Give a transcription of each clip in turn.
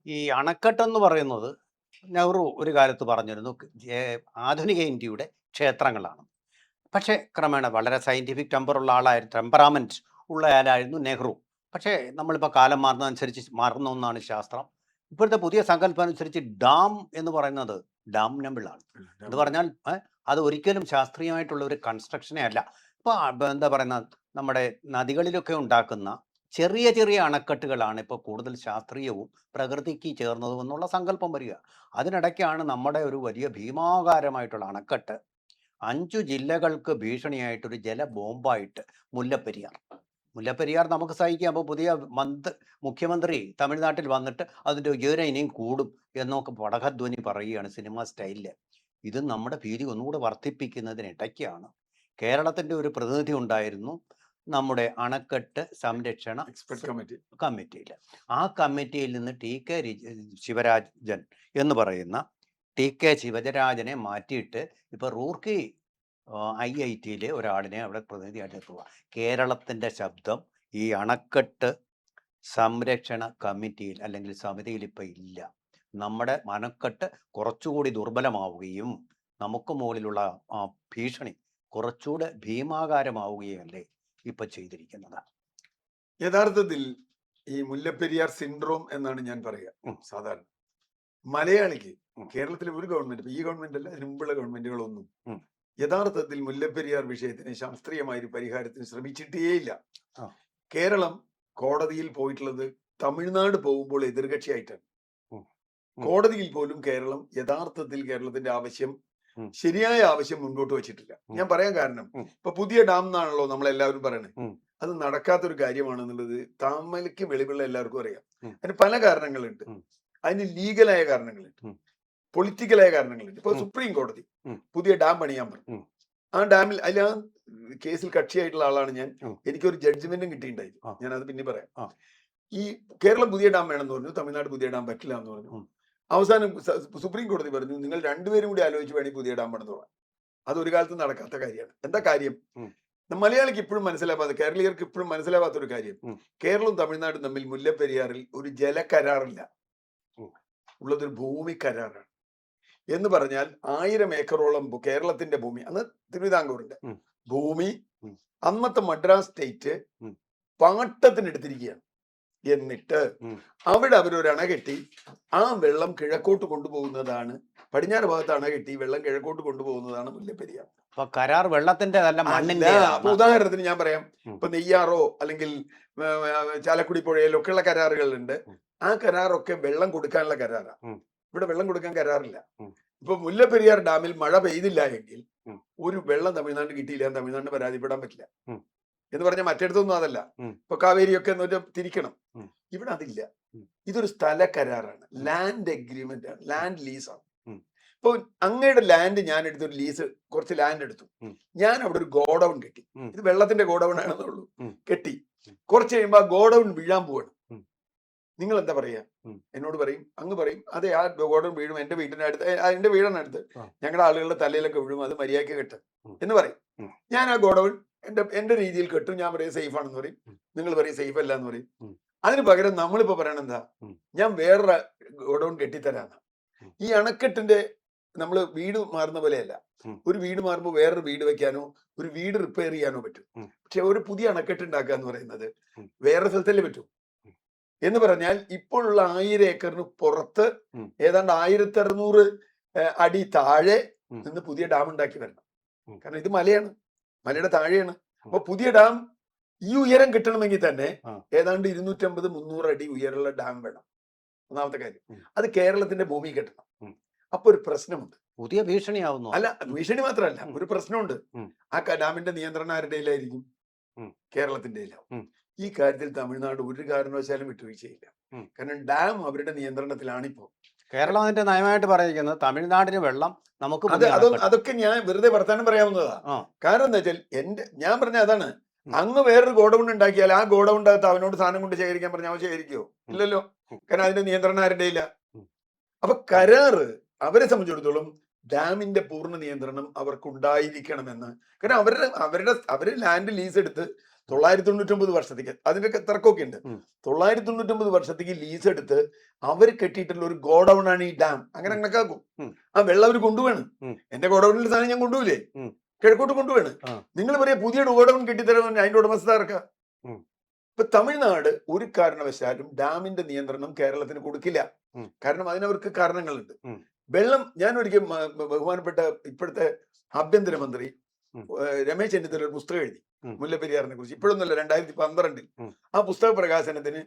ഈ അണക്കെട്ടെന്ന് പറയുന്നത് നെഹ്റു ഒരു കാലത്ത് പറഞ്ഞിരുന്നു ആധുനിക ഇന്ത്യയുടെ ക്ഷേത്രങ്ങളാണ്. പക്ഷേ ക്രമേണ വളരെ സയന്റിഫിക് ടെമ്പറാമെന്റ് ഉള്ള ആളായിരുന്നു നെഹ്റു. പക്ഷേ നമ്മളിപ്പോൾ കാലം മാറുന്നതനുസരിച്ച് മാറുന്ന ഒന്നാണ് ശാസ്ത്രം. ഇപ്പോഴത്തെ പുതിയ സങ്കല്പം അനുസരിച്ച് ഡാം എന്ന് പറയുന്നത് ഡാംനബിളാണ്. എന്ന് പറഞ്ഞാൽ അത് ഒരിക്കലും ശാസ്ത്രീയമായിട്ടുള്ള ഒരു കൺസ്ട്രക്ഷനേ അല്ല. ഇപ്പോൾ എന്താ പറയുന്ന നമ്മുടെ നദികളിലൊക്കെ ഉണ്ടാക്കുന്ന ചെറിയ ചെറിയ അണക്കെട്ടുകളാണ് ഇപ്പോൾ കൂടുതൽ ശാസ്ത്രീയവും പ്രകൃതിക്ക് ചേർന്നതും എന്നുള്ള സങ്കല്പം വരിക. അതിനിടയ്ക്കാണ് നമ്മുടെ ഒരു വലിയ ഭീമാകാരമായിട്ടുള്ള അണക്കെട്ട് 5 ജില്ലകൾക്ക് ഭീഷണിയായിട്ടൊരു ജല ബോംബായിട്ട് മുല്ലപ്പെരിയാർ. മുല്ലപ്പെരിയാർ നമുക്ക് സഹിക്കാം. അപ്പോൾ പുതിയ മുഖ്യമന്ത്രി തമിഴ്നാട്ടിൽ വന്നിട്ട് അതിൻ്റെ ഉയരം ഇനിയും കൂടും എന്നൊക്കെ പടകധ്വനി പറയുകയാണ് സിനിമ സ്റ്റൈലിൽ. ഇത് നമ്മുടെ ഭീതി ഒന്നുകൂടെ വർദ്ധിപ്പിക്കുന്നതിനിടയ്ക്കാണ് കേരളത്തിൻ്റെ ഒരു പ്രതിനിധി ഉണ്ടായിരുന്നു നമ്മുടെ അണക്കെട്ട് സംരക്ഷണ കമ്മിറ്റിയിൽ. ആ കമ്മിറ്റിയിൽ നിന്ന് ശിവരാജൻ എന്ന് പറയുന്ന ശിവരാജനെ മാറ്റിയിട്ട് ഇപ്പോൾ റൂർക്കി IITയിലെ ഒരാളിനെ അവിടെ പ്രതിനിധിയായിട്ട് എത്തുക. കേരളത്തിൻ്റെ ശബ്ദം ഈ അണക്കെട്ട് സംരക്ഷണ കമ്മിറ്റിയിൽ അല്ലെങ്കിൽ സമിതിയിൽ ഇപ്പം ഇല്ല. നമ്മുടെ അണക്കെട്ട് കുറച്ചുകൂടി ദുർബലമാവുകയും നമുക്ക് മുകളിലുള്ള ഭീഷണി കുറച്ചുകൂടെ ഭീമാകാരമാവുകയല്ലേ ഇപ്പൊ ചെയ്തിരിക്കുന്നത്. യഥാർത്ഥത്തിൽ ഈ മുല്ലപ്പെരിയാർ സിൻഡ്രോം എന്നാണ് ഞാൻ പറയുക. സാധാരണ മലയാളിക്ക് കേരളത്തിലെ ഒരു ഗവൺമെന്റ്, ഈ ഗവൺമെന്റ് അല്ല അതിന് മുമ്പുള്ള ഗവൺമെന്റുകളൊന്നും യഥാർത്ഥത്തിൽ മുല്ലപ്പെരിയാർ വിഷയത്തിന് ശാസ്ത്രീയമായ ഒരു പരിഹാരത്തിന് ശ്രമിച്ചിട്ടേയില്ല. കേരളം കോടതിയിൽ പോയിട്ടുള്ളത് തമിഴ്നാട് പോകുമ്പോൾ എതിർകക്ഷിയായിട്ടാണ്. കോടതിയിൽ പോലും കേരളം യഥാർത്ഥത്തിൽ കേരളത്തിന്റെ ആവശ്യം, ശരിയായ ആവശ്യം മുൻപോട്ട് വെച്ചിട്ടില്ല. ഞാൻ പറയാൻ കാരണം, ഇപ്പൊ പുതിയ ഡാം എന്നാണല്ലോ നമ്മളെല്ലാവരും പറയണത്. അത് നടക്കാത്തൊരു കാര്യമാണെന്നുള്ളത് താമലയ്ക്ക് വെളിവുള്ള എല്ലാവർക്കും അറിയാം. അതിന് പല കാരണങ്ങളുണ്ട്. അതിന് ലീഗലായ കാരണങ്ങളുണ്ട്, പൊളിറ്റിക്കലായ കാരണങ്ങളുണ്ട്. ഇപ്പൊ സുപ്രീം കോടതി പുതിയ ഡാം പണിയാൻ പറഞ്ഞു. ആ ഡാമിൽ ആ കേസിൽ കക്ഷിയായിട്ടുള്ള ആളാണ് ഞാൻ. എനിക്കൊരു ജഡ്ജ്മെന്റും കിട്ടിയിട്ടുണ്ടായിരുന്നു. ഞാൻ അത് പിന്നെ പറയാം. ഈ കേരളം പുതിയ ഡാം വേണമെന്ന് പറഞ്ഞു, തമിഴ്നാട് പുതിയ ഡാം പറ്റില്ല എന്ന് പറഞ്ഞു. അവസാനം സുപ്രീം കോടതി പറഞ്ഞു, നിങ്ങൾ രണ്ടുപേരും കൂടി ആലോചിച്ച് വേണമെങ്കിൽ പുതിയ ഡാം പണിത് പോകാം. അത് ഒരു കാലത്ത് നടക്കാത്ത കാര്യമാണ്. എന്താ കാര്യം? മലയാളിക്ക് ഇപ്പോഴും മനസ്സിലാവാത്ത, കേരളീയർക്ക് ഇപ്പോഴും മനസ്സിലാവാത്ത ഒരു കാര്യം, കേരളവും തമിഴ്നാടും തമ്മിൽ മുല്ലപ്പെരിയാറിൽ ഒരു ജലകരാറില്ല, ഉള്ളതൊരു ഭൂമി കരാറാണ്. എന്ന് പറഞ്ഞാൽ 1000 ഏക്കറോളം കേരളത്തിന്റെ ഭൂമി, അന്ന് തിരുവിതാംകൂറിന്റെ ഭൂമി അന്നത്തെ മദ്രാസ് സ്റ്റേറ്റ് പാട്ടത്തിനെടുത്തിരിക്കുകയാണ്. എന്നിട്ട് അവിടെ അവരൊരു അണ കെട്ടി ആ വെള്ളം കിഴക്കോട്ട് കൊണ്ടുപോകുന്നതാണ്, പടിഞ്ഞാറ് ഭാഗത്ത് അണ കെട്ടി വെള്ളം കിഴക്കോട്ട് കൊണ്ടുപോകുന്നതാണ് മുല്ലപ്പെരിയാർ. കരാർ വെള്ളത്തിന്റെ ഉദാഹരണത്തിന് ഞാൻ പറയാം, ഇപ്പൊ നെയ്യാറോ അല്ലെങ്കിൽ ചാലക്കുടി പുഴയിലൊക്കെ ഉള്ള കരാറുകളുണ്ട്. ആ കരാറൊക്കെ വെള്ളം കൊടുക്കാനുള്ള കരാറാണ്. ഇവിടെ വെള്ളം കൊടുക്കാൻ കരാറില്ല. ഇപ്പൊ മുല്ലപ്പെരിയാർ ഡാമിൽ മഴ പെയ്തില്ല എങ്കിൽ ഒരു വെള്ളം തമിഴ്നാട് കിട്ടിയില്ല, തമിഴ്നാടിന് പരാതിപ്പെടാൻ പറ്റില്ല. എന്ന് പറഞ്ഞാൽ മറ്റിടത്തൊന്നും അതല്ല. ഇപ്പൊ കാവേരിയൊക്കെ എന്ന് തിരിക്കണം. ഇവിടെ അതില്ല. ഇതൊരു സ്ഥല കരാറാണ്, ലാൻഡ് അഗ്രിമെന്റ് ആണ്, ലാൻഡ് ലീസാണ്. ഇപ്പൊ അങ്ങയുടെ ലാൻഡ് ഞാൻ എടുത്തൊരു ലീസ്, കുറച്ച് ലാൻഡ് എടുത്തു, ഞാൻ അവിടെ ഒരു ഗോഡൌൺ കെട്ടി. ഇത് വെള്ളത്തിന്റെ ഗോഡൌൺ ആണെന്നുള്ളൂ, കെട്ടി. കുറച്ച് കഴിയുമ്പോ ആ ഗോഡൌൺ വീഴാൻ പോവാണ്. നിങ്ങൾ എന്താ പറയാ? എന്നോട് പറയും, അങ്ങ് പറയും, അതെ ആ ഗോഡൌൺ വീഴും, എന്റെ വീടിന്റെ അടുത്ത്, എന്റെ വീടിനടുത്ത് ഞങ്ങളുടെ ആളുകളുടെ തലയിലൊക്കെ വീഴും, അത് മര്യാദയ്ക്ക് കെട്ട് എന്ന് പറയും. ഞാൻ ആ ഗോഡൌൺ എന്റെ രീതിയിൽ കെട്ടും. ഞാൻ പറയും സേഫ് ആണെന്ന് പറയും, നിങ്ങൾ പറയും സേഫ് അല്ല എന്ന് പറയും. അതിന് പകരം നമ്മളിപ്പോ പറയണ എന്താ, ഞാൻ വേറൊരു ഗോഡൌൺ കെട്ടിത്തരാന്ന്. ഈ അണക്കെട്ടിന്റെ നമ്മൾ വീട് മാറുന്ന പോലെയല്ല. ഒരു വീട് മാറുമ്പോൾ വേറൊരു വീട് വെക്കാനോ ഒരു വീട് റിപ്പയർ ചെയ്യാനോ പറ്റും. പക്ഷെ ഒരു പുതിയ അണക്കെട്ട് ഉണ്ടാക്കുക എന്ന് പറയുന്നത് വേറെ സ്ഥലത്തല്ലേ പറ്റൂ. എന്ന് പറഞ്ഞാൽ ഇപ്പോഴുള്ള 1000 ഏക്കറിന് പുറത്ത് ഏതാണ്ട് 1600 അടി താഴെ നിന്ന് പുതിയ ഡാം ഉണ്ടാക്കി വരണം. കാരണം ഇത് മലയാണ്, മലയുടെ താഴെയാണ്. അപ്പൊ പുതിയ ഡാം ഈ ഉയരം കിട്ടണമെങ്കിൽ തന്നെ ഏതാണ്ട് 250-300 അടി ഉയരമുള്ള ഡാം വേണം. ഒന്നാമത്തെ കാര്യം, അത് കേരളത്തിന്റെ ഭൂമി കെട്ടണം. അപ്പൊ ഒരു പ്രശ്നമുണ്ട്, പുതിയ ഭീഷണിയാവുന്നു. അല്ല, ഭീഷണി മാത്രമല്ല, ഒരു പ്രശ്നമുണ്ട്. ആ ഡാമിന്റെ നിയന്ത്രണം ആരുടെയിലായിരിക്കും? കേരളത്തിന്റെ. ഈ കാര്യത്തിൽ തമിഴ്നാട് ഒരു കാരണവശാലും വിട്ടുവീഴ്ചയില്ല. കാരണം ഡാം അവരുടെ നിയന്ത്രണത്തിലാണിപ്പോ. കേരളം അതിന്റെ നയമായിട്ട് പറയുന്നത് തമിഴ്നാടിന് വെള്ളം നമുക്ക്. അതൊക്കെ ഞാൻ വെറുതെ വർത്താനം പറയാവുന്നതാ. കാരണം എന്താ വെച്ചാൽ ഞാൻ പറഞ്ഞ അതാണ്, അങ്ങ് വേറൊരു ഗോഡൌൺ ഉണ്ടാക്കിയാൽ ആ ഗോഡൌണിന്റെ അകത്ത് അവനോട് സാധനം കൊണ്ട് ശേഖരിക്കാൻ പറഞ്ഞാൽ അവൻ ശേഖരിക്കുവോ? ഇല്ലല്ലോ. കാരണം അതിന്റെ നിയന്ത്രണം ആരുടെ ഇല്ല. അപ്പൊ കരാറ് അവരെ സംബന്ധിച്ചിടത്തോളം ഡാമിന്റെ പൂർണ്ണ നിയന്ത്രണം അവർക്കുണ്ടായിരിക്കണമെന്ന്. കാരണം അവര് ലാൻഡ് ലീസ് എടുത്ത് 999 വർഷത്തേക്ക്, അതിന്റെ തർക്കമൊക്കെ ഉണ്ട്. 999 വർഷത്തേക്ക് ലീസ് എടുത്ത് അവർ കെട്ടിയിട്ടുള്ള ഒരു ഗോഡൌൺ ആണ് ഈ ഡാം. അങ്ങനെ കണക്കാക്കും. ആ വെള്ളം അവർ കൊണ്ടുപോവാണ്. എന്റെ ഗോഡൌണിൽ സാധനം ഞാൻ കൊണ്ടുപോയില്ലേ, കിഴക്കോട്ട് കൊണ്ടുപോവാണ്. നിങ്ങൾ പറയാ പുതിയ ഗോഡൌൺ കെട്ടിത്തരാൻ അതിന്റെ ഉടമസ്ഥർക്ക്. ഇപ്പൊ തമിഴ്നാട് ഒരു കാരണവശാലും ഡാമിന്റെ നിയന്ത്രണം കേരളത്തിന് കൊടുക്കില്ല. കാരണം അതിനവർക്ക് കാരണങ്ങളുണ്ട്. വെള്ളം, ഞാൻ ഒരിക്കൽ ബഹുമാനപ്പെട്ട ഇപ്പോഴത്തെ ആഭ്യന്തരമന്ത്രി രമേശ് ചെന്നിത്തല ഒരു പുസ്തകം എഴുതി മുല്ലപ്പെരിയാറിനെ കുറിച്ച്. ഇപ്പോഴൊന്നുമല്ല, 2012 ആ പുസ്തക പ്രകാശനത്തിന്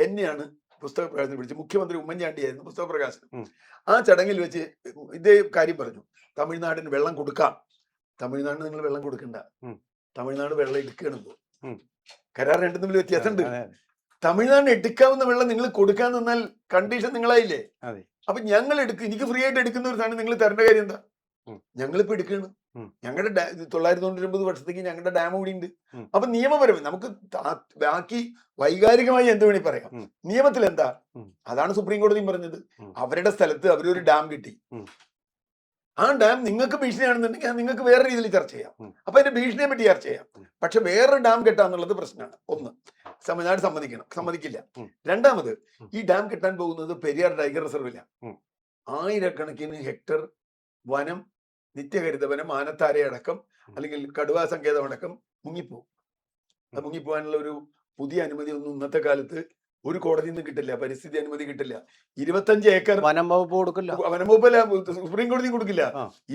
എന്നെയാണ് പുസ്തക പ്രകാശനം വിളിച്ചു. മുഖ്യമന്ത്രി ഉമ്മൻചാണ്ടിയായിരുന്നു പുസ്തക പ്രകാശനം. ആ ചടങ്ങിൽ വെച്ച് ഇതേ കാര്യം പറഞ്ഞു, തമിഴ്നാടിന് വെള്ളം കൊടുക്കാം. തമിഴ്നാടിന് നിങ്ങൾ വെള്ളം കൊടുക്കണ്ട, തമിഴ്നാട് വെള്ളം എടുക്കണം. കരാർ രണ്ടും തമ്മിൽ വ്യത്യാസമുണ്ട്. തമിഴ്നാടിന് എടുക്കാവുന്ന വെള്ളം നിങ്ങൾ കൊടുക്കാൻ നിന്നാൽ കണ്ടീഷൻ നിങ്ങളായില്ലേ. അപ്പൊ ഞങ്ങൾ എടുക്കും, എനിക്ക് ഫ്രീ ആയിട്ട് എടുക്കുന്ന ഒരു സാധനം നിങ്ങൾ തരേണ്ട കാര്യം എന്താ? ഞങ്ങളിപ്പോ എടുക്കണം. ഞങ്ങളുടെ 999 വർഷത്തേക്ക് ഞങ്ങളുടെ ഡാം കൂടി ഉണ്ട്. അപ്പൊ നിയമപരമായി നമുക്ക് ബാക്കി വൈകാരികമായി എന്ത് വേണി പറയാം, നിയമത്തിൽ എന്താ? അതാണ് സുപ്രീം കോടതിയും പറഞ്ഞത്. അവരുടെ സ്ഥലത്ത് അവരൊരു ഡാം കിട്ടി, ആ ഡാം നിങ്ങൾക്ക് ഭീഷണിയാണെന്നുണ്ടെങ്കിൽ നിങ്ങൾക്ക് വേറെ രീതിയിൽ ചർച്ച ചെയ്യാം. അപ്പൊ അതിന്റെ ഭീഷണിയെ പറ്റി ചർച്ച ചെയ്യാം. പക്ഷെ വേറൊരു ഡാം കെട്ടാന്നുള്ളത് പ്രശ്നമാണ്. ഒന്ന്, തമിഴ്നാട് സമ്മതിക്കില്ല. രണ്ടാമത്, ഈ ഡാം കെട്ടാൻ പോകുന്നത് പെരിയാർ ടൈഗർ റിസർവില്ല. ആയിരക്കണക്കിന് ഹെക്ടർ വനം, നിത്യഹരിത വനം, ആനത്താരയടക്കം അല്ലെങ്കിൽ കടുവാ സങ്കേതം അടക്കം മുങ്ങിപ്പോവും. അത് മുങ്ങിപ്പോവാനുള്ള ഒരു പുതിയ അനുമതി ഒന്നും ഇന്നത്തെ കാലത്ത് ഒരു കോടതിയിൽ നിന്ന് കിട്ടില്ല, പരിസ്ഥിതി അനുമതി കിട്ടില്ല. 25 ഏക്കർ വനം വകുപ്പ് കൊടുക്കില്ല, വനം വകുപ്പല്ല, സുപ്രീം കോടതി കൊടുക്കില്ല.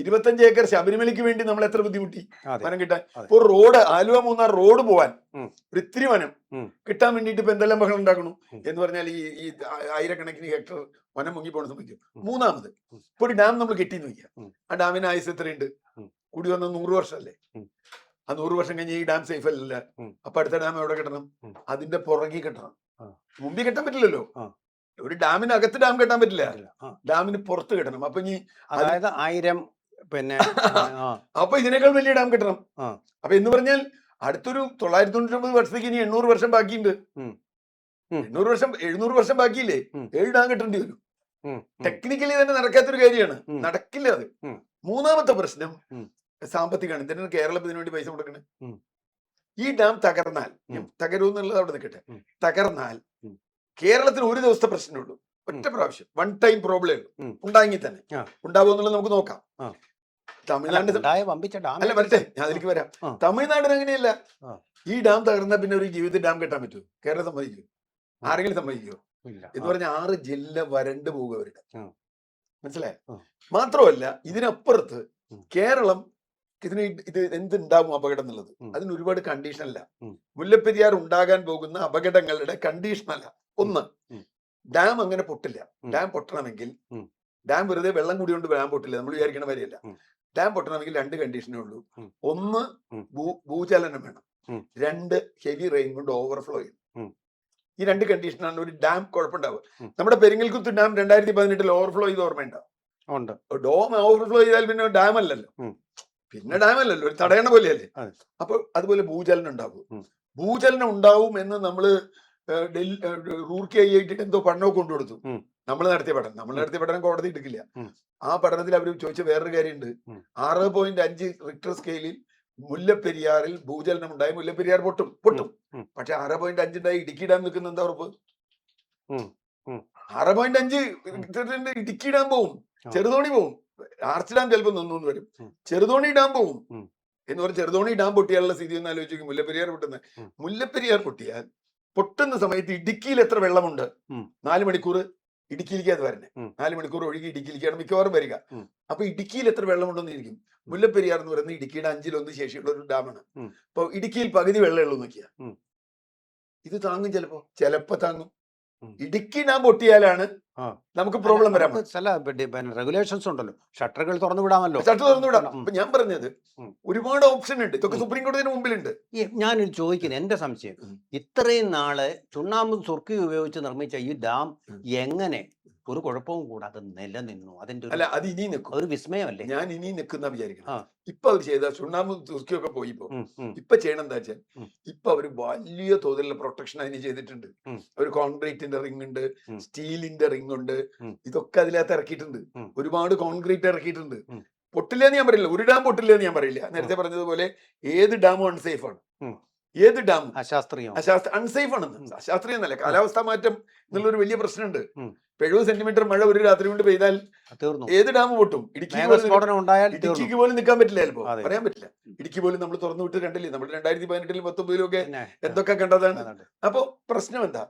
25 ഏക്കർ ശബരിമലയ്ക്ക് വേണ്ടി നമ്മൾ എത്ര ബുദ്ധിമുട്ടി വനം കിട്ടാൻ. ഇപ്പൊ റോഡ്, ആലുവ മൂന്നാർ റോഡ് പോവാൻ ഒരു ഇത്തിരി വനം കിട്ടാൻ വേണ്ടിയിട്ട് ഇപ്പൊ എന്തെല്ലാം ബഹളം ഉണ്ടാക്കണു എന്ന് പറഞ്ഞാൽ ഈ ആയിരക്കണക്കിന് ഹെക്ടർ വനം മുങ്ങി പോകണം സംഭവിക്കും. മൂന്നാമത്, ഇപ്പൊ ഒരു ഡാം നമ്മൾ കെട്ടി നോക്കിയാ, ആ ഡാമിന് ആയുസ് എത്രയുണ്ട്? കൂടി വന്ന 100 വർഷമല്ലേ. ആ 100 വർഷം കഴിഞ്ഞ് ഈ ഡാം സേഫ് അല്ലല്ല. അപ്പൊ അടുത്ത ഡാം എവിടെ കെട്ടണം? അതിന്റെ പുറകെ കെട്ടണം. മുമ്പിൽ കെട്ടാൻ പറ്റില്ലല്ലോ. ഒരു ഡാമിനകത്ത് ഡാം കെട്ടാൻ പറ്റില്ല, ഡാമിന് പുറത്ത് കെട്ടണം. അപ്പൊ ഇനി അതായത് 1000 പിന്നെ അപ്പൊ ഇതിനേക്കാൾ വലിയ ഡാം കെട്ടണം. അപ്പൊ എന്ന് പറഞ്ഞാൽ അടുത്തൊരു 999 വർഷത്തേക്ക് ഇനി 800 വർഷം ബാക്കിയുണ്ട്. 700 വർഷം ബാക്കിയില്ലേ? 7 ഡാം കെട്ടേണ്ടി വരും. ടെക്നിക്കലി തന്നെ നടക്കാത്തൊരു കാര്യമാണ്, നടക്കില്ല അത്. മൂന്നാമത്തെ പ്രശ്നം സാമ്പത്തികമാണ്. എന്തിനാണ് കേരളം ഇതിനു വേണ്ടി പൈസ കൊടുക്കണേ? ഈ ഡാം തകർന്നാൽ, തകരുമെന്നുള്ളത് അവിടെ നിൽക്കട്ടെ, തകർന്നാൽ കേരളത്തിന് ഒരു ദിവസത്തെ പ്രശ്നമുള്ളൂ, ഒറ്റ പ്രാവശ്യം, വൺ ടൈം പ്രോബ്ലം ഉണ്ടായെങ്കിൽ തന്നെ. ഉണ്ടാവുമെന്നുള്ളത് നമുക്ക് നോക്കാം. തമിഴ്നാട് അല്ല, വരട്ടെ, ഞാൻ അതിലേക്ക് വരാം. തമിഴ്നാടിന് അങ്ങനെയല്ല. ഈ ഡാം തകർന്നാൽ പിന്നെ ഒരു ജീവിതത്തിൽ ഡാം കെട്ടാൻ പറ്റുമോ? കേരളം സമ്മതിക്കുമോ? ആരെങ്കിലും സമ്മതിക്കുമോ? എന്ന് പറഞ്ഞാൽ 6 ജില്ല വരണ്ടു പോകുക അവരുടെ. മനസ്സിലായോ? മാത്രമല്ല, ഇതിനപ്പുറത്ത് കേരളം ഇത് എന്തുണ്ടാവും അപകടം എന്നുള്ളത്, അതിന് ഒരുപാട് കണ്ടീഷൻ അല്ല. മുല്ലപ്പെരിയാർ ഉണ്ടാകാൻ പോകുന്ന അപകടങ്ങളുടെ കണ്ടീഷൻ അല്ല. ഒന്ന്, ഡാം അങ്ങനെ പൊട്ടില്ല. ഡാം പൊട്ടണമെങ്കിൽ, ഡാം വെറുതെ വെള്ളം കൂടിയോണ്ട് ഡാം പൊട്ടില്ല, നമ്മൾ വിചാരിക്കണ വരെയല്ല. ഡാം പൊട്ടണമെങ്കിൽ 2 കണ്ടീഷനേ ഉള്ളൂ. ഒന്ന്, ഭൂചലനം വേണം. 2, ഹെവി റെയിൻ കൊണ്ട് ഓവർഫ്ലോ ചെയ്യും. ഈ 2 കണ്ടീഷനാണ് ഒരു ഡാം കുഴപ്പമുണ്ടാവുക. നമ്മുടെ പെരിങ്ങൽകുത്ത് ഡാം 2018 ഓവർഫ്ലോ ചെയ്ത് ഓർമ്മയുണ്ടാവും. ഡോം ഓവർഫ്ലോ ചെയ്താൽ പിന്നെ ഡാം അല്ലല്ലോ, പിന്നെ ഡാം അല്ലല്ലോ, ഒരു തടയണ പോലെയല്ലേ. അപ്പൊ അതുപോലെ ഭൂചലനം ഉണ്ടാവും. ഭൂചലനം ഉണ്ടാവും എന്ന് നമ്മള് റൂർക്കി ഐഐടി എന്തോ പഠനമൊക്കെ കൊണ്ടുകൊടുത്തു. നമ്മൾ നടത്തിയ പഠനം കോടതി എടുക്കില്ല. ആ പഠനത്തിൽ അവർ ചോദിച്ച വേറൊരു കാര്യമുണ്ട്. 6.5 റിക്ടർ സ്കെയിലിൽ മുല്ലപ്പെരിയാറിൽ ഭൂചലനം ഉണ്ടായി, മുല്ലപ്പെരിയാർ പൊട്ടും. പക്ഷെ 6.5 ഉണ്ടായി ഇടുക്കി ഡാം നിൽക്കുന്ന എന്താ ഉറപ്പ്? 6.5 ഇടുക്കി ഡാം പോവും, ചെറുതോണി പോവും, ആർച്ച് ഡാം ചിലപ്പോൾ നിന്നു വരും, ചെറുതോണി ഡാം പോവും. എന്ന് പറഞ്ഞാൽ ചെറുതോണി ഡാം പൊട്ടിയാലുള്ള സ്ഥിതി ഒന്ന് ആലോചിക്കും. മുല്ലപ്പെരിയാർ പൊട്ടുന്നത്, മുല്ലപ്പെരിയാർ പൊട്ടിയാൽ പൊട്ടുന്ന സമയത്ത് ഇടുക്കിയിൽ എത്ര വെള്ളമുണ്ട്? 4 മണിക്കൂർ ഇടുക്കിയിലേക്ക് അത് വരണേ, 4 മണിക്കൂർ ഒഴുകി ഇടുക്കിയിലേക്കാണ് മിക്കവാറും വരിക. അപ്പൊ ഇടുക്കിയിൽ എത്ര വെള്ളമുണ്ടെന്ന് ഇരിക്കും. മുല്ലപ്പെരിയാർ എന്ന് പറയുന്നത് ഇടുക്കിയുടെ 5-1 ശേഷിയുള്ള ഒരു ഡാമാണ്. അപ്പൊ ഇടുക്കിയിൽ പകുതി വെള്ളമുള്ളൂ നോക്കിയാ, ഇത് താങ്ങും, ചിലപ്പോ താങ്ങും. ഇടുക്കി ഡാം പൊട്ടിയാലാണ് നമുക്ക് പ്രോബ്ലം വരാം. റെഗുലേഷൻസ് ഉണ്ടല്ലോ, ഷട്ടറുകൾ തുറന്നു വിടാമല്ലോ. ഷട്ടർ തുറന്നു വിടാം. അപ്പൊ ഞാൻ പറഞ്ഞത് ഒരുപാട് ഓപ്ഷൻ ഉണ്ട്. ഇതൊക്കെ സുപ്രീം കോടതിന് മുമ്പിലുണ്ട്. ഞാനൊരു ചോദിക്കുന്നത്, എന്റെ സംശയം, ഇത്രയും നാള് ചുണ്ണാമ്പും സുർക്കി ഉപയോഗിച്ച് നിർമ്മിച്ച ഈ ഡാം എങ്ങനെ ഒരു കുഴപ്പവും കൂടാതെ നിലനിന്നു? അതിന്റെ അല്ല, അത് ഇനി നിൽക്കും. ഒരു വിസ്മയമല്ലേ? ഞാൻ ഇനി നിൽക്കുന്ന വിചാരിക്കണം. ഇപ്പൊ അവർ ചെയ്ത ചുണ്ണാമ്പും സുർക്കിയൊക്കെ പോയിപ്പോ ഇപ്പൊ ചെയ്യണം എന്താ വെച്ചാൽ, ഇപ്പൊ അവര് വലിയ തോതിലുള്ള പ്രൊട്ടക്ഷൻ അതിന് ചെയ്തിട്ടുണ്ട്. ഒരു കോൺക്രീറ്റിന്റെ റിംഗ് ഉണ്ട്, സ്റ്റീലിന്റെ റിംഗ് ഉണ്ട്, ഇതൊക്കെ അതിനകത്ത് ഇറക്കിയിട്ടുണ്ട്. ഒരുപാട് കോൺക്രീറ്റ് ഇറക്കിയിട്ടുണ്ട്. പൊട്ടില്ല എന്ന് ഞാൻ പറയില്ല, ഒരു ഡാം പൊട്ടില്ല എന്ന് ഞാൻ പറയില്ല. നേരത്തെ പറഞ്ഞതുപോലെ ഏത് ഡാമും അൺസേഫ് ആണ്. ഏത് ഡാം അശാസ്ത്രീയം. അൺസേഫ് ആണെന്ന്. അശാസ്ത്രീയം എന്നല്ല, കാലാവസ്ഥാ മാറ്റം എന്നുള്ളൊരു വലിയ പ്രശ്നമുണ്ട്. ഉം. 70 സെന്റിമീറ്റർ മഴ ഒരു രാത്രി കൊണ്ട് പെയ്താൽ തീർന്നു. ഏത് ഡാം പൊട്ടും? മേഘസ്ഫോടനം ഉണ്ടായാൽ തീർന്നു. ഇടുക്കിക്ക് പോലും നിൽക്കാൻ പറ്റില്ല, ചിലപ്പോ അതെ. പറയാൻ പറ്റില്ല. ഇടുക്കി പോലും നമ്മൾ തുറന്നു വിട്ട് കണ്ടില്ലേ, നമ്മൾ 2018 19 ഒക്കെ പിന്നെ, എന്തൊക്കെ കണ്ടതാണ്. അതാണ്. അപ്പോ പ്രശ്നം എന്താ?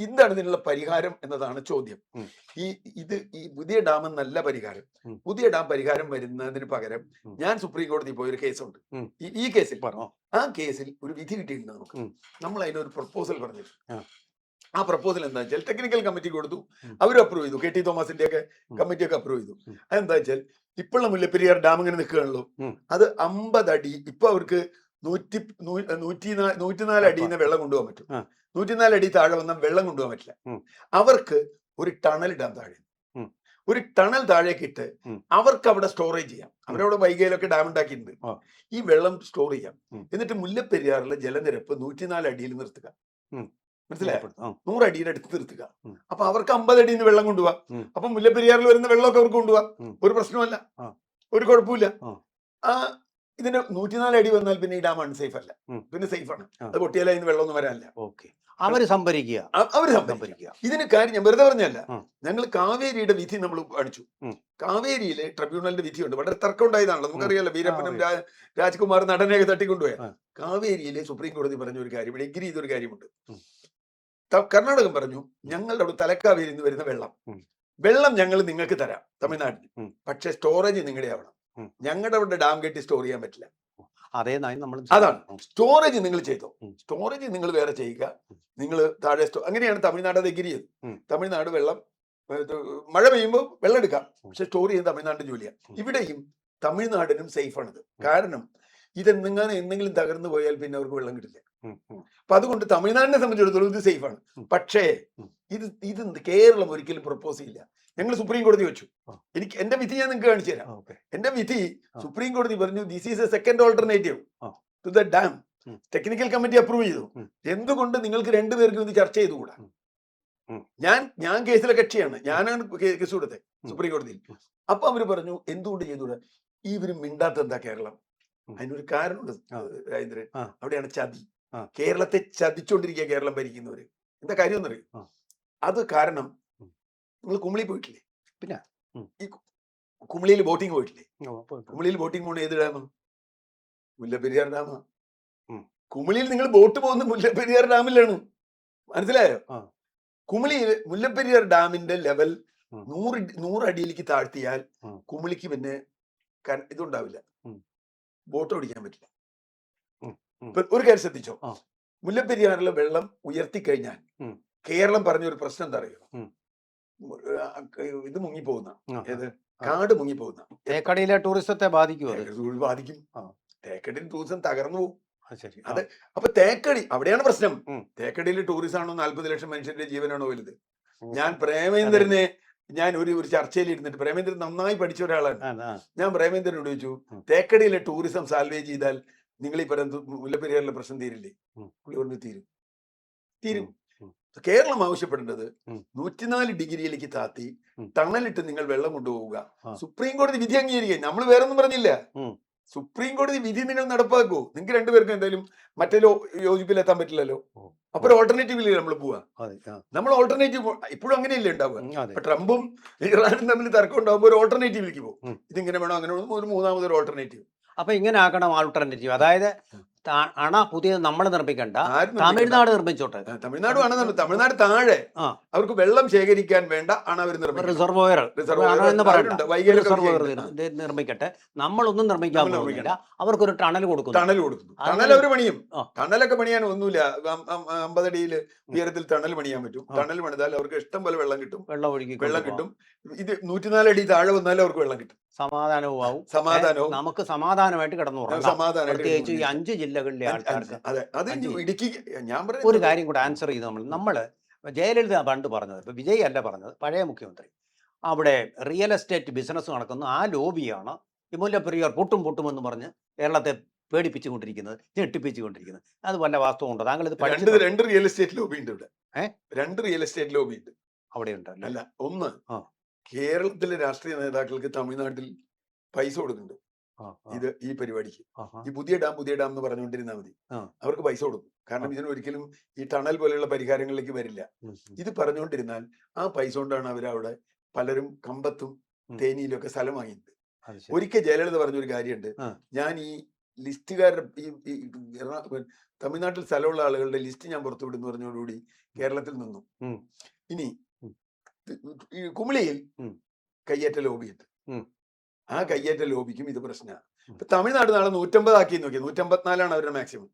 എന്താണ് ഇതിനുള്ള പരിഹാരം എന്നതാണ് ചോദ്യം. ഉം. ഈ പുതിയ ഡാം എന്നല്ല പരിഹാരം. ഉം. പുതിയ ഡാം പരിഹാരം വരുന്നതിന് പകരം ഉം. ഞാൻ സുപ്രീം കോടതി പോയൊരു കേസുണ്ട്. ഉം. ഈ കേസിൽ പറഞ്ഞോ. ആ കേസിൽ ഒരു വിധി കിട്ടിയിട്ടുണ്ട് നമുക്ക്. ഉം. നമ്മൾ അതിനൊരു പ്രപ്പോസൽ പറഞ്ഞു. ആ. ആ പ്രപ്പോസൽ എന്താ വെച്ചാൽ ടെക്നിക്കൽ കമ്മിറ്റി കൊടുത്തു, ഉം. അവരും അപ്രൂവ് ചെയ്തു. കെ ടി തോമസിന്റെ ഒക്കെ ഉം. കമ്മിറ്റി ഒക്കെ അപ്രൂവ് ചെയ്തു. ഉം. അതെന്താ വെച്ചാൽ ഇപ്പോഴുള്ള മുല്ലപ്പെരിയാർ ഡാം ഇങ്ങനെ നിൽക്കുകയാണല്ലോ, ഉം. അത് 50 അടി, ഇപ്പൊ അവർക്ക് 104 അടിയിൽ നിന്ന് വെള്ളം കൊണ്ടുപോകാൻ പറ്റും. ആ. 104 അടി താഴെ വന്നാൽ വെള്ളം കൊണ്ടുപോകാൻ പറ്റില്ല. ഉം. അവർക്ക് ഒരു ടണൽ ഇടാൻ താഴെ, ഉം. ഒരു ടണൽ താഴേക്ക് ഇട്ട് ഉം. അവർക്ക് അവിടെ സ്റ്റോറേജ് ചെയ്യാം. അവരവിടെ വൈകയിലൊക്കെ ഡാം ഉണ്ടാക്കിയിട്ടുണ്ട്. ആ. ഈ വെള്ളം സ്റ്റോർ ചെയ്യാം. ഉം. എന്നിട്ട് മുല്ലപ്പെരിയാറിലെ ജലനിരപ്പ് 104 അടിയിൽ നിർത്തുക. ഉം. മനസ്സിലായോ? ആ. 100 അടിയുടെ അടുത്ത് നിർത്തുക. ഉം. അപ്പൊ അവർക്ക് 50 അടിയിൽ നിന്ന് വെള്ളം കൊണ്ടുപോവാം. ഉം. അപ്പൊ മുല്ലപ്പെരിയാറിൽ വരുന്ന വെള്ളമൊക്കെ അവർക്ക് കൊണ്ടുപോവാം. ഉം. ഒരു പ്രശ്നമല്ല, ആ. ഒരു കുഴപ്പമില്ല. ആ. ആ ഇതിന് 104 അടി വന്നാൽ പിന്നെ ഈ ഡാം അൺസേഫ് അല്ല, ഉം. പിന്നെ സേഫ് ആണ്. ആ. അത് പൊട്ടിയാലും അതിന് വെള്ളമൊന്നും വരാനില്ല. ഓക്കെ. അവര് സംഭരിക്കുക. അവര് സംഭരിക്കുക. ഇതിന് കാര്യം ഞാൻ വെറുതെ പറഞ്ഞല്ല. ആ. ഞങ്ങൾ കാവേരിയുടെ വിധി നമ്മൾ കാണിച്ചു. ഉം. കാവേരിയിലെ ട്രിബ്യൂണലിന്റെ വിധിയുണ്ട്. വളരെ തർക്കം ഉണ്ടായതാണല്ലോ, നമുക്കറിയാലോ. വീരപ്പനും ആ, രാജ്കുമാർ നടനെയൊക്കെ തട്ടിക്കൊണ്ടുപോയ ആ. കാവേരിയിലെ സുപ്രീം കോടതി പറഞ്ഞ ഒരു കാര്യം, ഇവിടെ എഗ്രി ചെയ്തൊരു കാര്യമുണ്ട്. ഉം. കർണാടകം പറഞ്ഞു, ഞങ്ങളുടെ അവിടെ തലക്കാവേരിയിൽ നിന്ന് വരുന്ന ഉം. വെള്ളം ഞങ്ങൾ നിങ്ങൾക്ക് തരാം തമിഴ്നാട്ടിൽ, ഉം. പക്ഷെ സ്റ്റോറേജ് നിങ്ങളുടെ ആവണം. ഉം. ഞങ്ങളുടെ അവിടെ ഡാം കെട്ടി സ്റ്റോർ ചെയ്യാൻ പറ്റില്ല. അതേ നയം നമ്മൾ അതാണ്. സ്റ്റോറേജ് നിങ്ങൾ ചെയ്തോ, ഉം. സ്റ്റോറേജ് നിങ്ങൾ വേറെ ചെയ്യുക, നിങ്ങൾ താഴെ അങ്ങനെയാണ് തമിഴ്നാട് അത് എഗ്രി ചെയ്തത്. ഉം. തമിഴ്നാട് വെള്ളം മഴ പെയ്യുമ്പോൾ വെള്ളം എടുക്കാം, പക്ഷെ സ്റ്റോർ ചെയ്യാൻ തമിഴ്നാടിന്റെ ജോലിയാണ്. ഇവിടെയും തമിഴ്നാടിനും സേഫ് ആണിത്. കാരണം ഇതെന്തെങ്കിലും എന്തെങ്കിലും തകർന്നു പോയാൽ പിന്നെ അവർക്ക് വെള്ളം കിട്ടില്ല. അപ്പൊ അതുകൊണ്ട് തമിഴ്നാടിനെ സംബന്ധിച്ചിടത്തോളം ഇത് സേഫ് ആണ്. പക്ഷേ ഇത് കേരളം ഒരിക്കലും പ്രപ്പോസ് ചെയ്യില്ല. ഞങ്ങൾ സുപ്രീം കോടതി വെച്ചു. എന്റെ വിധി ഞാൻ നിങ്ങൾക്ക് കാണിച്ചു തരാം. എന്റെ വിധി സുപ്രീം കോടതി പറഞ്ഞു, this is a second alternative to the dam. Technical committee approve ചെയ്തു. എന്തുകൊണ്ട് നിങ്ങൾക്ക് രണ്ടുപേർക്കും ഇത് ചർച്ച ചെയ്തുകൂടാ? ഞാൻ കേസിലെ കക്ഷിയാണ്, ഞാനാണ് കേസ് കൊടുത്തത് സുപ്രീം കോടതിയിൽ. അപ്പൊ അവര് പറഞ്ഞു എന്തുകൊണ്ട് ചെയ്തുകൂടാ? ഇവര് മിണ്ടാത്ത എന്താ കേരളം? അതിനൊരു കാരണമുണ്ട് രാജേന്ദ്രൻ. അവിടെയാണ് ചതി. കേരളത്തെ ചതിച്ചോണ്ടിരിക്കുക കേരളം ഭരിക്കുന്നവര്. എന്താ കാര്യം എന്നറിയും? അത് കാരണം നിങ്ങൾ കുമളി പോയിട്ടില്ലേ? പിന്നെ ഈ കുമളിയിൽ ബോട്ടിങ് പോയിട്ടില്ലേ? കുമളിയിൽ ബോട്ടിങ് പോണ ഏത് ഡാമ? മുല്ലപ്പെരിയാർ ഡാമ. കുമളിയിൽ നിങ്ങൾ ബോട്ട് പോകുന്ന മുല്ലപ്പെരിയാർ ഡാമിലാണ്. മനസ്സിലായോ? കുമളിയിൽ മുല്ലപ്പെരിയാർ ഡാമിന്റെ ലെവൽ 100 അടിയിലേക്ക് താഴ്ത്തിയാൽ കുമളിക്ക് പിന്നെ ഇതുണ്ടാവില്ല, ബോട്ട് ഓടിക്കാൻ പറ്റില്ല. ഒരു കാര്യം ശ്രദ്ധിച്ചോ, മുല്ലപ്പെരിയാറിലെ വെള്ളം ഉയർത്തിക്കഴിഞ്ഞാൽ കേരളം പറഞ്ഞൊരു പ്രശ്നം എന്താ അറിയോ? ഇത് മുങ്ങിപ്പോകുന്ന, ഏത് കാട് മുങ്ങിപ്പോകുന്ന. തേക്കടിയിലെ ടൂറിസത്തെ ബാധിക്കും. ബാധിക്കും. തേക്കടിയിൽ ടൂറിസം തകർന്നു പോകും. ശരി. അതെ. അപ്പൊ തേക്കടി അവിടെയാണ് പ്രശ്നം. തേക്കടിയിലെ ടൂറിസം ആണോ 40 ലക്ഷം മനുഷ്യന്റെ ജീവനാണോ വലുത്? ഞാൻ പ്രേമേന്ദ്രനെ ഒരു ചർച്ചയിൽ ഇരുന്നിട്ട്, പ്രേമേന്ദ്രൻ നന്നായി പഠിച്ച ഒരാളാണ്. ഞാൻ പ്രേമേന്ദ്രനോട് ചോദിച്ചു, തേക്കടിയിലെ ടൂറിസം സാൽവേജ് ചെയ്താൽ നിങ്ങൾ ഈ പറയുന്ന മുല്ലപ്പെരിയാറിലെ പ്രശ്നം തീരില്ലേ? പുള്ളി പറഞ്ഞു തീരും. കേരളം ആവശ്യപ്പെടേണ്ടത് 104 ഡിഗ്രിയിലേക്ക് താത്തി ടണലിട്ട് നിങ്ങൾ വെള്ളം കൊണ്ടുപോവുക. സുപ്രീം കോടതി വിധി അംഗീകരിക്കുക. നമ്മൾ വേറൊന്നും പറഞ്ഞില്ല. സുപ്രീം കോടതി വിധി നിങ്ങൾ നടപ്പാക്കൂ. നിങ്ങൾക്ക് രണ്ടുപേർക്കും എന്തായാലും മറ്റേ യോജിപ്പിലെത്താൻ പറ്റില്ലല്ലോ. അപ്പൊ ഒരു ഓൾട്ടർനേറ്റീവില് നമ്മൾ പോവാ. നമ്മൾ ഓൾട്ടർനേറ്റീവ് ഇപ്പോഴും അങ്ങനെയല്ലേ ഉണ്ടാവുക. അപ്പൊ ട്രംപും ഇറാനും തമ്മിൽ തർക്കം ഉണ്ടാവുമ്പോൾ ഒരു ഓൾട്ടർനേറ്റീവിലേക്ക് പോകും. ഇതിങ്ങനെ വേണോ അങ്ങനെ വേണോ, ഒരു മൂന്നാമതൊരു ഓൾട്ടർനേറ്റീവ്. അപ്പൊ ഇങ്ങനെ ആക്കണം ആൾട്ടർനേറ്റീവ്. അതായത് അണ പുതിയത് നമ്മൾ നിർമ്മിക്കണ്ട, തമിഴ്നാട് നിർമ്മിച്ചോട്ടെ. തമിഴ്നാട് താഴെ അവർക്ക് വെള്ളം ശേഖരിക്കാൻ വേണ്ട അണ അവർ റിസർവോയർ നിർമ്മിക്കട്ടെ. നമ്മളൊന്നും നിർമ്മിക്കാൻ പോകുന്നില്ല. അവർക്കൊരു ടണൽ കൊടുക്കുന്നു. ടണൽ അവർ പണിയും. ടണലൊക്കെ പണിയാൻ ഒന്നുമില്ല. 50 അടിയിൽ ഉയരത്തിൽ ടണൽ പണിയാൻ പറ്റും. ടണൽ പണിതാൽ അവർക്ക് ഇഷ്ടം പോലെ വെള്ളം കിട്ടും. വെള്ളം കിട്ടും. ഇത് 104 അടി താഴെ വന്നാലും അവർക്ക് വെള്ളം കിട്ടും. സമാധാനവും ആവും. നമുക്ക് സമാധാനമായിട്ട് കിടന്നുറങ്ങാം. പ്രത്യേകിച്ച് ഈ 5 ജില്ലകളിലെ ആൾക്കാർക്ക്. ഒരു കാര്യം കൂടെ ആൻസർ ചെയ്ത് നമ്മള് ജയലളിത പണ്ട് പറഞ്ഞത്, ഇപ്പൊ വിജയ് അല്ല പറഞ്ഞത്, പഴയ മുഖ്യമന്ത്രി, അവിടെ റിയൽ എസ്റ്റേറ്റ് ബിസിനസ് നടക്കുന്ന ആ ലോബിയാണ് ഈ മുല്ലപ്പെരിയാർ പൊട്ടുമെന്ന് പറഞ്ഞ് കേരളത്തെ പേടിപ്പിച്ചുകൊണ്ടിരിക്കുന്നത്, ഞെട്ടിപ്പിച്ചുകൊണ്ടിരിക്കുന്നത്. അത് വല്ല വാസ്തവം ഉണ്ടോ? താങ്കൾ ഇത് പഠിച്ചത്? 2 റിയൽ എസ്റ്റേറ്റ് ലോബി ഉണ്ട് ഇവിടെ. 2 റിയൽ എസ്റ്റേറ്റ് ലോബി ഉണ്ട് അവിടെ ഉണ്ട്. അല്ല, ഒന്ന് കേരളത്തിലെ രാഷ്ട്രീയ നേതാക്കൾക്ക് തമിഴ്നാട്ടിൽ പൈസ കൊടുക്കുന്നുണ്ട്. ഈ പരിപാടിക്ക്. ആഹാ. ഈ പുതിയ ഡാം എന്ന് പറഞ്ഞുകൊണ്ടിരുന്നാൽ മതി, ആ. അവർക്ക് പൈസ കൊടുക്കും. കാരണം ഇതിന് ഒരിക്കലും ഈ ടണൽ പോലെയുള്ള പരിഹാരങ്ങളിലേക്ക് വരില്ല. ഇത് പറഞ്ഞുകൊണ്ടിരുന്നാൽ ആ പൈസ കൊണ്ടാണ് അവരവിടെ പലരും കമ്പത്തും തേനിയിലും ഒക്കെ സ്ഥലം വാങ്ങിയത്. ഒരിക്കൽ ജയലളിത പറഞ്ഞൊരു കാര്യമുണ്ട്, ഞാൻ ഈ ലിസ്റ്റുകാരുടെ ഈ തമിഴ്നാട്ടിൽ സ്ഥലമുള്ള ആളുകളുടെ ലിസ്റ്റ് ഞാൻ പുറത്തുവിടുന്നു പറഞ്ഞതോടുകൂടി കേരളത്തിൽ നിന്നു. ഇനി ഈ കുമിളിയിൽ കയ്യേറ്റ ലോബിയുണ്ട്. ആ കയ്യേറ്റ ലോബിക്കും ഇത് പ്രശ്നമാണ്. ഇപ്പൊ തമിഴ്നാട് നാളെ 150 ആക്കി നോക്കിയാൽ 154 അവരുടെ മാക്സിമം.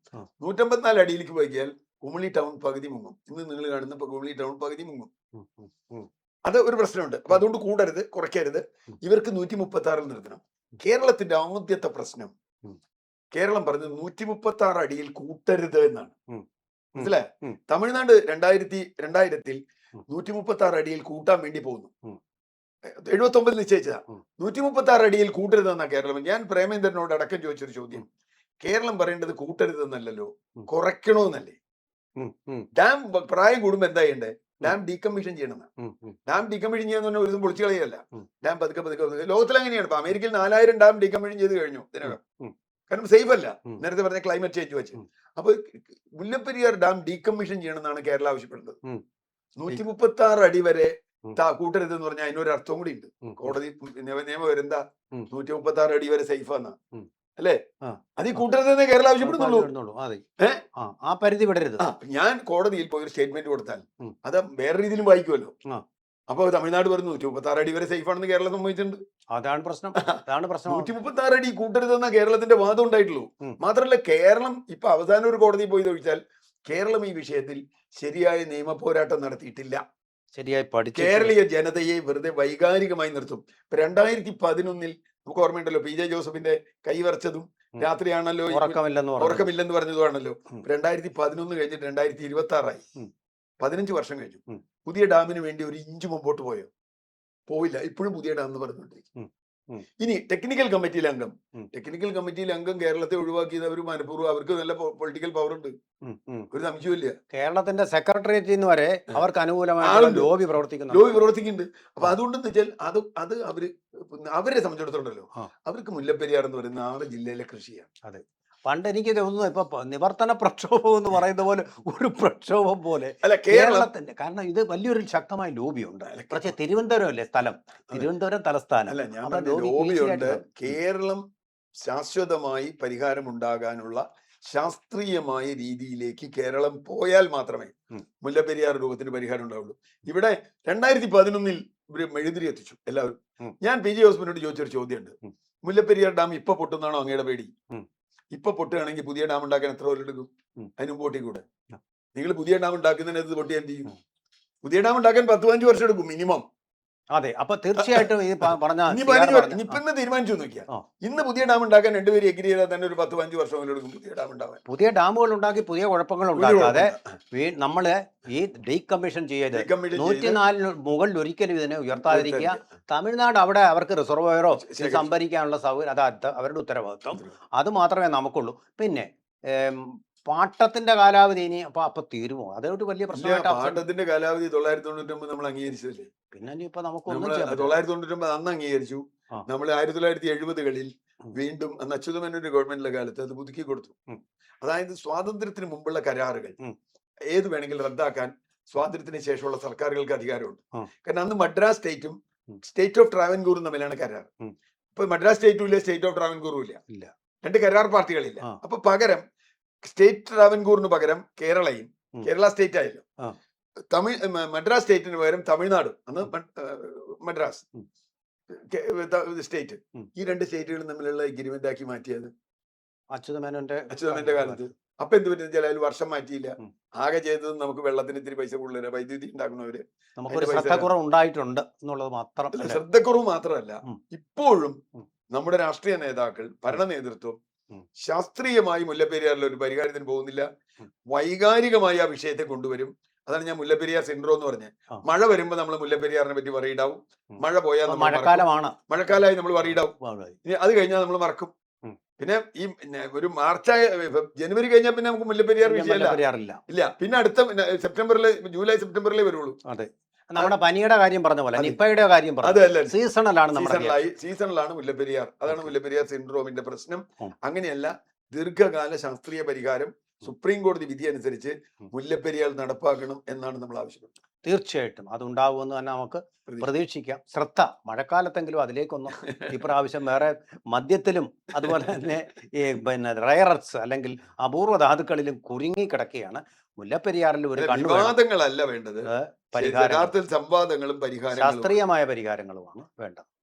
154 അടിയിലേക്ക് പോയിക്കാൽ കുമിളി ടൗൺ പകുതി മുങ്ങും. ഇന്ന് നിങ്ങൾ കാണുന്ന കുമിളി ടൗൺ പകുതി മുങ്ങും. അത് ഒരു പ്രശ്നമുണ്ട്. അപ്പൊ അതുകൊണ്ട് കൂടരുത്, കുറയ്ക്കരുത്. ഇവർക്ക് 136 നിർത്തണം. കേരളത്തിന്റെ ആദ്യത്തെ പ്രശ്നം, കേരളം പറഞ്ഞത് 136 അടിയിൽ കൂട്ടരുത് എന്നാണ്. മനസ്സിലായ? തമിഴ്നാട് 2000-ൽ 136 അടിയിൽ കൂട്ടാൻ വേണ്ടി പോകുന്നു. 79 നിശ്ചയിച്ചതാ. 136 അടിയിൽ കൂട്ടരുതെന്നാ കേരളം. ഞാൻ പ്രേമേന്ദ്രനോട് അടക്കം ചോദിച്ചൊരു ചോദ്യം, കേരളം പറയേണ്ടത് കൂട്ടരുതെന്നല്ലോ, കുറയ്ക്കണോന്നല്ലേ? ഡാം പ്രായം കൂടുമ്പോ എന്താ ചെയ്യണ്ടേ? ഡാം ഡീകമ്മീഷൻ ചെയ്യണമെന്നാ. ഡാം ഡീകമ്മീഷൻ ചെയ്യാന്ന് പറഞ്ഞാൽ ഒരു ദിവസം പൊളിച്ചു കളയല്ല. ഡാം പതുക്കെ പതുക്കെ. ലോകത്തിൽ അങ്ങനെയാണ്. ഇപ്പൊ അമേരിക്കയിൽ 4000 ഡാം ഡീകമ്മീഷൻ ചെയ്ത് കഴിഞ്ഞു ഇതിനകം. കാരണം സേഫ് അല്ല, നേരത്തെ പറഞ്ഞ ക്ലൈമറ്റ് ചേഞ്ച് വെച്ച്. അപ്പൊ മുല്ലപ്പെരിയാർ ഡാം ഡീകമ്മീഷൻ ചെയ്യണമെന്നാണ് കേരളം ആവശ്യപ്പെടുന്നത്. 136 അടി വരെ കൂട്ടരുതെന്ന് പറഞ്ഞാൽ അതിനൊരു അർത്ഥവും കൂടി ഉണ്ട്. കോടതി നിയമം വരുന്ന 136 അടി വരെ സേഫാന്നാ, അല്ലേ? അത് ഈ കൂട്ടരുതെന്ന് കേരളം ആവശ്യപ്പെടുന്നുള്ളൂ. ആ പരിധി വിടരുത്. ഞാൻ കോടതിയിൽ പോയി ഒരു സ്റ്റേറ്റ്മെന്റ് കൊടുത്താൽ അത് വേറെ രീതിയിലും വായിക്കുമല്ലോ. അപ്പൊ തമിഴ്നാട് പറഞ്ഞു 136 അടി വരെ സേഫ് ആണെന്ന് കേരളം സമ്മതിച്ചിട്ടുണ്ട്. അതാണ് പ്രശ്നം. 136 അടി കൂട്ടരുതെന്ന കേരളത്തിന്റെ വാദം ഉണ്ടായിട്ടുള്ളൂ. മാത്രമല്ല കേരളം ഇപ്പൊ അവസാനം ഒരു കോടതിയിൽ പോയി ചോദിച്ചാൽ കേരളം ഈ വിഷയത്തിൽ ശരിയായ നിയമ പോരാട്ടം നടത്തിയിട്ടില്ല. ശരിയായി പഠിച്ചു കേരളീയ ജനതയെ വെറുതെ വൈകാരികമായി നിർത്തും. ഇപ്പൊ 2011 നമുക്ക് ഓർമ്മയുണ്ടല്ലോ, PJ ജോസഫിന്റെ കൈവരച്ചതും രാത്രിയാണല്ലോ ഉറക്കമില്ലെന്ന് പറഞ്ഞതുമാണല്ലോ. 2011 കഴിഞ്ഞിട്ട് 2026 ആയി. 15 വർഷം കഴിഞ്ഞു. പുതിയ ഡാമിന് വേണ്ടി ഒരു ഇഞ്ച് മുമ്പോട്ട് പോയോ? പോയില്ല. ഇപ്പോഴും പുതിയ ഡാം എന്ന് പറഞ്ഞുകൊണ്ടിരിക്കും. ഇനി ടെക്നിക്കൽ കമ്മിറ്റിയിലെ അംഗം കേരളത്തെ ഒഴിവാക്കിയത് അവർ മനഃപൂർവ്വം, അവർക്ക് നല്ല പൊളിറ്റിക്കൽ പവർ ഉണ്ട്, ഒരു സംശയമില്ല. കേരളത്തിന്റെ സെക്രട്ടേറിയറ്റിൽ നിന്ന് വരെ അവർക്ക് അനുകൂലമായ ലോബി പ്രവർത്തിക്കുന്നുണ്ട്. അപ്പൊ അതുകൊണ്ടെന്ന് വെച്ചാൽ അത് അവരെ സംബന്ധിച്ചിടത്തോണ്ടല്ലോ, അവർക്ക് മുല്ലപ്പെരിയാർ എന്ന് പറയുന്ന ആ ജില്ലയിലെ കൃഷിയാണ്. അതെ. പണ്ട് എനിക്ക് തോന്നുന്നു ഇപ്പൊ നിവർത്തന പ്രക്ഷോഭം എന്ന് പറയുന്ന പോലെ ഒരു പ്രക്ഷോഭം പോലെ അല്ല കേരളത്തിന്റെ, കാരണം ഇത് വലിയൊരു ശക്തമായ ലോബിയുണ്ട്. പക്ഷേ തിരുവനന്തപുരം അല്ലേ സ്ഥലം, തിരുവനന്തപുരം തലസ്ഥാനം. അല്ല, ഞാൻ ലോബിയുണ്ട്. കേരളം ശാശ്വതമായി പരിഹാരമുണ്ടാകാനുള്ള ശാസ്ത്രീയമായ രീതിയിലേക്ക് കേരളം പോയാൽ മാത്രമേ മുല്ലപ്പെരിയാർ രൂപത്തിന് പരിഹാരം ഉണ്ടാവുള്ളൂ. ഇവിടെ 2011 ഇവര് മെഴുതിരി എത്തിച്ചു എല്ലാവരും. ഞാൻ PJ ജോസഫിനോട് ചോദിച്ചൊരു ചോദ്യമുണ്ട്, മുല്ലപ്പെരിയാർ ഡാം ഇപ്പൊ പൊട്ടുന്നാണോ അങ്ങയുടെ പേടി? ഇപ്പൊ പൊട്ടുകയാണെങ്കിൽ പുതിയ ഡാം ഉണ്ടാക്കാൻ എത്ര കൊല്ലം എടുക്കും? അതിന് മുമ്പോട്ടേ കൂടെ നിങ്ങൾ പുതിയ ഡാം ഉണ്ടാക്കുന്നതിനകത്ത് പൊട്ടി എന്ത് ചെയ്യും? പുതിയ ഡാം ഉണ്ടാക്കാൻ 10-15 വർഷം എടുക്കും മിനിമം. അതെ. അപ്പൊ തീർച്ചയായിട്ടും ഈ ഇന്ന് തീരുമാനിച്ചു നോക്കിയാ, ഇന്ന് പുതിയ ഡാം ഉണ്ടാക്കാൻ രണ്ടുപേരും എഗ്രി ചെയ്താൽ തന്നെ ഒരു 10-15 വർഷം എടുക്കും പുതിയ ഡാം ഉണ്ടാവാൻ. പുതിയ ഡാമുകൾ ഉണ്ടാക്കി പുതിയ കുഴപ്പങ്ങൾ ഉണ്ടാക്കാതെ നമ്മള് ഈ ഡീകമ്മീഷൻ ചെയ്ത് 104 മുകളിൽ ഒരിക്കലും ഇതിനെ ഉയർത്താതിരിക്കുക. തമിഴ്നാട് അവിടെ അവർക്ക് റിസർവോയറോ സംഭരിക്കാനുള്ള സൗകര്യം, അത് അവരുടെ ഉത്തരവാദിത്വം. അത് മാത്രമേ നമുക്കുള്ളൂ. പിന്നെ പാട്ടത്തിന്റെ കാലാവധി ഇനി അപ്പൊ തീരുമോ? അതൊരു വലിയ പ്രശ്നമായിട്ട്. പാട്ടത്തിന്റെ കാലാവധി 999 നമ്മൾ അംഗീകരിച്ചതല്ലേ? പിന്നെ ഇപ്പൊ നമുക്ക് 999 അന്ന് അംഗീകരിച്ചു. നമ്മൾ 1970-കളിൽ വീണ്ടും അന്ന് അച്യുതമേനോന്റെ ഗവൺമെന്റിലെ കാലത്ത് അത് പുതുക്കി കൊടുത്തു. അതായത് സ്വാതന്ത്ര്യത്തിന് മുമ്പുള്ള കരാറുകൾ ഏത് വേണമെങ്കിലും റദ്ദാക്കാൻ സ്വാതന്ത്ര്യത്തിന് ശേഷമുള്ള സർക്കാരുകൾക്ക് അധികാരമുണ്ട്. കാരണം അന്ന് മദ്രാസ് സ്റ്റേറ്റും സ്റ്റേറ്റ് ഓഫ് ട്രാവൻകൂറും തമ്മിലാണ് കരാർ. ഇപ്പൊ മദ്രാസ് സ്റ്റേറ്റും ഇല്ല, സ്റ്റേറ്റ് ഓഫ് ട്രാവൻകൂറും ഇല്ല, രണ്ട് കരാർ പാർട്ടികളില്ല. അപ്പൊ പകരം സ്റ്റേറ്റ് ട്രാവൻകൂറിന് പകരം കേരളയും, കേരള സ്റ്റേറ്റ് ആയല്ലോ. മദ്രാസ് സ്റ്റേറ്റിന് പകരം തമിഴ്നാട്, അന്ന് മദ്രാസ് സ്റ്റേറ്റ്, ഈ രണ്ട് സ്റ്റേറ്റുകളും തമ്മിലുള്ള എഗ്രിമെന്റ് ആക്കി മാറ്റിയത് അച്യുതമേനോന്റെ കാലത്ത്. അപ്പൊ എന്ത് പറ്റുന്ന വെച്ചാൽ അതിൽ വർഷം മാറ്റിയില്ല. ആകെ ചെയ്തത് നമുക്ക് വെള്ളത്തിന് ഇത്തിരി പൈസ കൂടുതൽ, വൈദ്യുതി ഉണ്ടാക്കുന്നവര് ശ്രദ്ധക്കുറവ് മാത്രമല്ല, ഇപ്പോഴും നമ്മുടെ രാഷ്ട്രീയ നേതാക്കൾ, ഭരണ നേതൃത്വം ശാസ്ത്രീയമായി മുല്ലപ്പെരിയാറിൽ ഒരു പരിഹാരത്തിന് പോകുന്നില്ല. വൈകാരികമായി ആ വിഷയത്തെ കൊണ്ടുവരും. അതാണ് ഞാൻ മുല്ലപ്പെരിയാർ സിൻഡ്രോം എന്ന് പറഞ്ഞത്. മഴ വരുമ്പോ നമ്മൾ മുല്ലപ്പെരിയാറിനെ പറ്റി വറീഡാവും, മഴ പോയാൽ മഴക്കാലമായി നമ്മൾ വറീഡാവും, അത് കഴിഞ്ഞാൽ നമ്മൾ മറക്കും. പിന്നെ ഈ ഒരു ജനുവരി കഴിഞ്ഞാൽ പിന്നെ നമുക്ക് മുല്ലപ്പെരിയാർ വിഷയമല്ല, ഇല്ല. പിന്നെ അടുത്ത ജൂലൈ സെപ്റ്റംബറിലേ വരുള്ളൂ. നമ്മുടെ പനിയുടെ കാര്യം പറഞ്ഞ പോലെ അതെ. നിപ്പയുടെ കാര്യം പറഞ്ഞു അതല്ല സീസണലാണ് നമ്മുടെ സീസണിലാണ് മുല്ലപ്പെരിയാർ. അതാണ് ഓക്കെ. മുല്ലപ്പെരിയാർ സിൻഡ്രോമിന്റെ പ്രശ്നം. ഉം. അങ്ങനെയല്ല, ദീർഘകാല ശാസ്ത്രീയ പരിഹാരം സുപ്രീം കോടതി വിധി അനുസരിച്ച് ഉം. മുല്ലപ്പെരിയാർ നടപ്പാക്കണം എന്നാണ് നമ്മൾ ആവശ്യപ്പെടുന്നത്. തീർച്ചയായിട്ടും അതുണ്ടാവുമെന്ന് തന്നെ നമുക്ക് പ്രതീക്ഷിക്കാം. ശ്രദ്ധ മഴക്കാലത്തെങ്കിലും അതിലേക്കൊന്നും ഇപ്രാവശ്യം വേറെ മദ്യത്തിലും അതുപോലെ തന്നെ ഈ പിന്നെ റയറത്സ് അല്ലെങ്കിൽ അപൂർവ ധാതുക്കളിലും കുരുങ്ങി കിടക്കുകയാണ്. മുല്ലപ്പെരിയാറിൽ ഒരു കണ്ണു വേണം. വിവാദങ്ങളല്ല വേണ്ടത്, പരിഹാരം യഥാർത്ഥത്തിൽ സംവാദങ്ങളും പരിഹാരങ്ങളും. ശാസ്ത്രീയമായ പരിഹാരങ്ങളുമാണ് വേണ്ടത്.